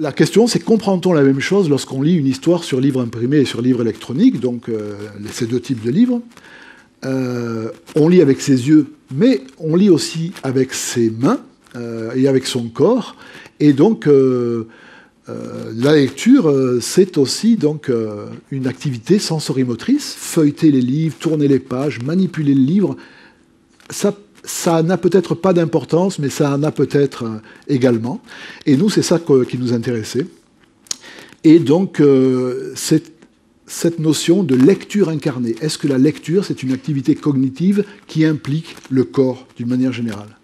La question, c'est comprend-on la même chose lorsqu'on lit une histoire sur livre imprimé et sur livre électronique, donc ces deux types de livres. On lit avec ses yeux, mais on lit aussi avec ses mains et avec son corps. Et donc, la lecture, c'est aussi donc, une activité sensorimotrice. Feuilleter les livres, tourner les pages, manipuler le livre, ça n'a peut-être pas d'importance, mais ça en a peut-être également. Et nous, c'est ça qui nous intéressait. Et donc, cette notion de lecture incarnée. Est-ce que la lecture, c'est une activité cognitive qui implique le corps d'une manière générale?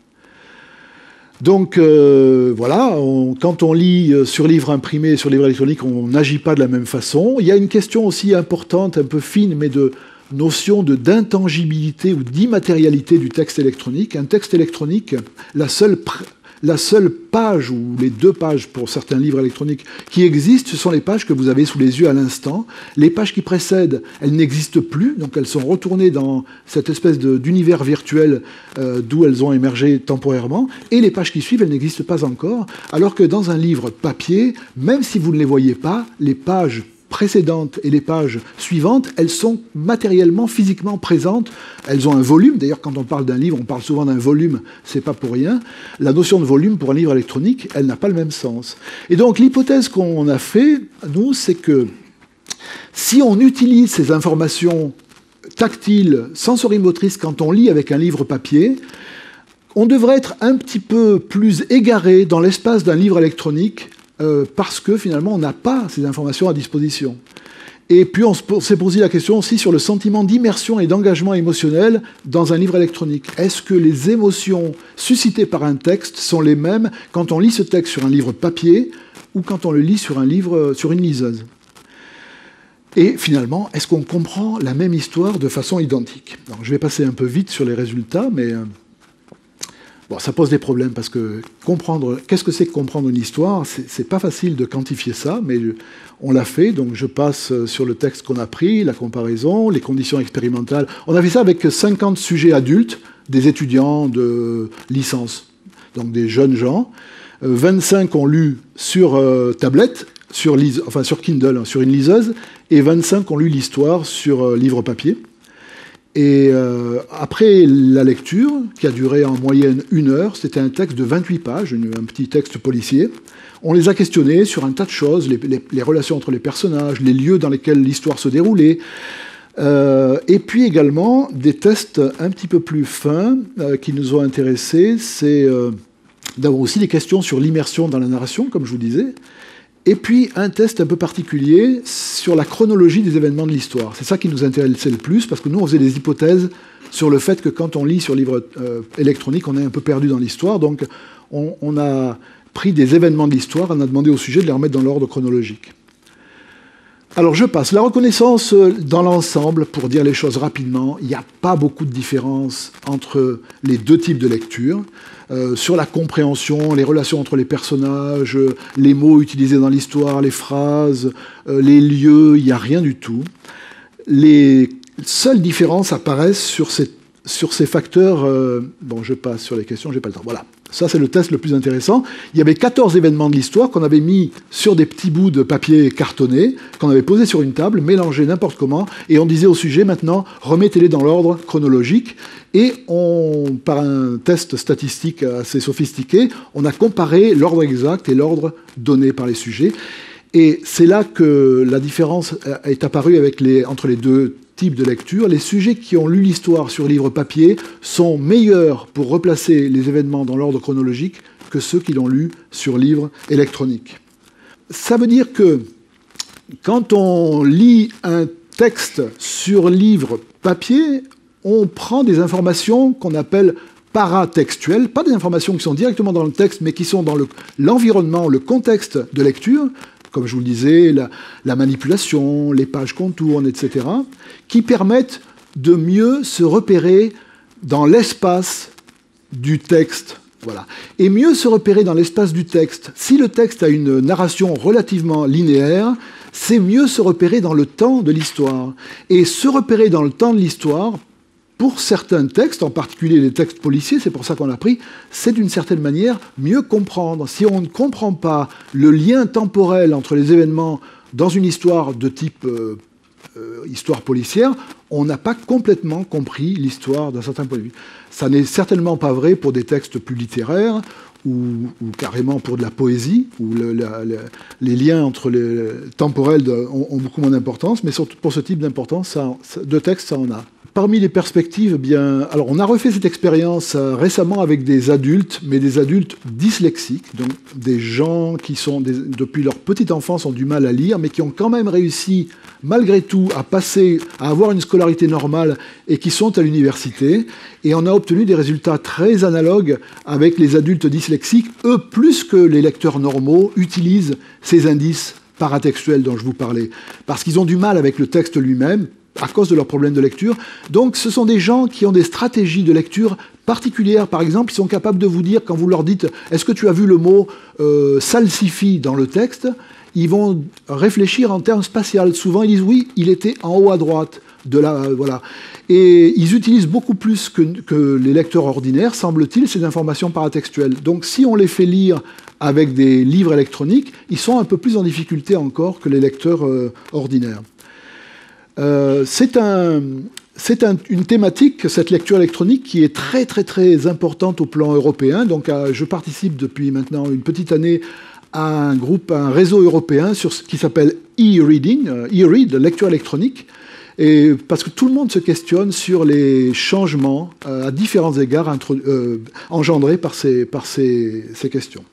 Donc, voilà, quand on lit sur livre imprimé et sur livre électronique, on n'agit pas de la même façon. Il y a une question aussi importante, un peu fine, mais de notion d'intangibilité ou d'immatérialité du texte électronique. Un texte électronique, la seule page ou les deux pages pour certains livres électroniques qui existent, ce sont les pages que vous avez sous les yeux à l'instant. Les pages qui précèdent, elles n'existent plus, donc elles sont retournées dans cette espèce d'univers virtuel d'où elles ont émergé temporairement, et les pages qui suivent, elles n'existent pas encore, alors que dans un livre papier, même si vous ne les voyez pas, les pages précédentes et les pages suivantes, elles sont matériellement, physiquement présentes. Elles ont un volume. D'ailleurs, quand on parle d'un livre, on parle souvent d'un volume. C'est pas pour rien. La notion de volume pour un livre électronique, elle n'a pas le même sens. Et donc, l'hypothèse qu'on a fait, nous, c'est que si on utilise ces informations tactiles, sensorimotrices, quand on lit avec un livre papier, on devrait être un petit peu plus égaré dans l'espace d'un livre électronique parce que finalement, on n'a pas ces informations à disposition. Et puis, on s'est posé la question aussi sur le sentiment d'immersion et d'engagement émotionnel dans un livre électronique. Est-ce que les émotions suscitées par un texte sont les mêmes quand on lit ce texte sur un livre papier ou quand on le lit sur un livre, sur une liseuse? Et finalement, est-ce qu'on comprend la même histoire de façon identique? Alors, je vais passer un peu vite sur les résultats, mais bon, ça pose des problèmes parce que comprendre, qu'est-ce que c'est que comprendre une histoire? C'est pas facile de quantifier ça, mais on l'a fait. Donc je passe sur le texte qu'on a pris, la comparaison, les conditions expérimentales. On a fait ça avec 50 sujets adultes, des étudiants de licence, donc des jeunes gens. 25 ont lu sur tablette, sur Kindle, sur une liseuse, et 25 ont lu l'histoire sur livre papier. Et après la lecture, qui a duré en moyenne 1 heure, c'était un texte de 28 pages, un petit texte policier. On les a questionnés sur un tas de choses, les relations entre les personnages, les lieux dans lesquels l'histoire se déroulait, et puis également des tests un petit peu plus fins qui nous ont intéressés. C'est d'avoir aussi des questions sur l'immersion dans la narration, comme je vous disais, et puis un test un peu particulier sur la chronologie des événements de l'histoire. C'est ça qui nous intéressait le plus, parce que nous, on faisait des hypothèses sur le fait que quand on lit sur livre électronique, on est un peu perdu dans l'histoire. Donc, on a pris des événements de l'histoire, on a demandé au sujet de les remettre dans l'ordre chronologique. Alors, je passe. La reconnaissance dans l'ensemble, pour dire les choses rapidement, il n'y a pas beaucoup de différence entre les deux types de lecture. Sur la compréhension, les relations entre les personnages, les mots utilisés dans l'histoire, les phrases, les lieux, il n'y a rien du tout. Les seules différences apparaissent sur ces facteurs. Bon, je passe sur les questions, j'ai pas le temps. Voilà. Ça, c'est le test le plus intéressant. Il y avait 14 événements de l'histoire qu'on avait mis sur des petits bouts de papier cartonné, qu'on avait posés sur une table, mélangés n'importe comment, et on disait au sujet, maintenant, remettez-les dans l'ordre chronologique. Et par un test statistique assez sophistiqué, on a comparé l'ordre exact et l'ordre donné par les sujets. Et c'est là que la différence est apparue entre les deux types de lecture. Les sujets qui ont lu l'histoire sur livre papier sont meilleurs pour replacer les événements dans l'ordre chronologique que ceux qui l'ont lu sur livre électronique. Ça veut dire que quand on lit un texte sur livre papier, on prend des informations qu'on appelle paratextuelles, pas des informations qui sont directement dans le texte, mais qui sont dans l'environnement, le contexte de lecture, comme je vous le disais, la manipulation, les pages qu'on tourne, etc., qui permettent de mieux se repérer dans l'espace du texte. Voilà. Et mieux se repérer dans l'espace du texte. Si le texte a une narration relativement linéaire, c'est mieux se repérer dans le temps de l'histoire. Et se repérer dans le temps de l'histoire pour certains textes, en particulier les textes policiers, c'est pour ça qu'on l'a pris, c'est d'une certaine manière mieux comprendre. Si on ne comprend pas le lien temporel entre les événements dans une histoire de type histoire policière, on n'a pas complètement compris l'histoire d'un certain point de vue. Ça n'est certainement pas vrai pour des textes plus littéraires ou carrément pour de la poésie, où les liens entre les temporels ont beaucoup moins d'importance, mais surtout pour ce type d'importance, de texte, ça en a. Parmi les perspectives, alors on a refait cette expérience récemment avec des adultes, mais des adultes dyslexiques, donc des gens qui depuis leur petite enfance ont du mal à lire, mais qui ont quand même réussi, malgré tout, à avoir une scolarité normale et qui sont à l'université. Et on a obtenu des résultats très analogues avec les adultes dyslexiques. Eux, plus que les lecteurs normaux, utilisent ces indices paratextuels dont je vous parlais, parce qu'ils ont du mal avec le texte lui-même, à cause de leurs problèmes de lecture. Donc ce sont des gens qui ont des stratégies de lecture particulières. Par exemple, ils sont capables de vous dire, quand vous leur dites « Est-ce que tu as vu le mot salsifie » dans le texte ? Ils vont réfléchir en termes spatial. Souvent, ils disent « Oui, il était en haut à droite. » Voilà. Et ils utilisent beaucoup plus que les lecteurs ordinaires, semble-t-il, ces informations paratextuelles. Donc si on les fait lire avec des livres électroniques, ils sont un peu plus en difficulté encore que les lecteurs ordinaires. C'est une thématique, cette lecture électronique, qui est très très très importante au plan européen. Donc, je participe depuis maintenant une petite année à un réseau européen qui s'appelle e-reading, e-read, lecture électronique, et parce que tout le monde se questionne sur les changements à différents égards engendrés par ces questions.